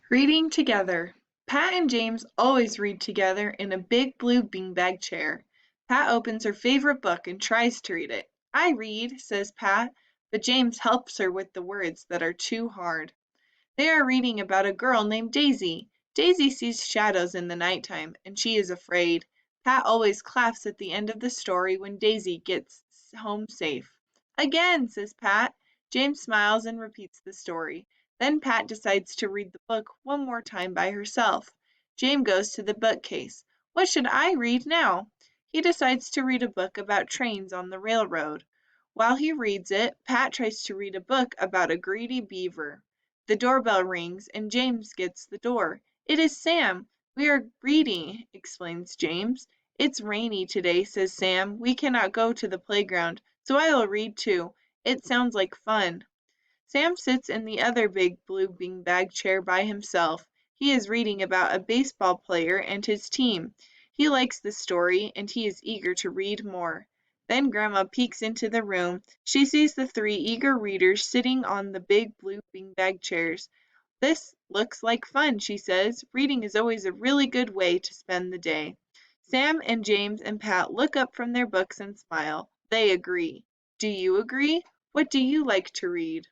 Reading together. Pat and James always read together in a big blue beanbag chair. Pat opens her favorite book and tries to read it. I read, says Pat, but James helps her with the words that are too hard. They are reading about a girl named Daisy. Daisy sees shadows in the nighttime, and she is afraid. Pat always claps at the end of the story when Daisy gets home safe. Again, says Pat. James smiles and repeats the story. Then Pat decides to read the book one more time by herself. James goes to the bookcase. What should I read now? He decides to read a book about trains on the railroad. While he reads it, Pat tries to read a book about a greedy beaver. The doorbell rings and James gets the door. It is Sam. We are reading, explains James. It's rainy today, says Sam. We cannot go to the playground, so I will read too. It sounds like fun. Sam sits in the other big blue beanbag chair by himself. He is reading about a baseball player and his team. He likes the story and he is eager to read more. Then Grandma peeks into the room. She sees the three eager readers sitting on the big blue beanbag chairs. This looks like fun, she says. Reading is always a really good way to spend the day. Sam and James and Pat look up from their books and smile. They agree. Do you agree? What do you like to read?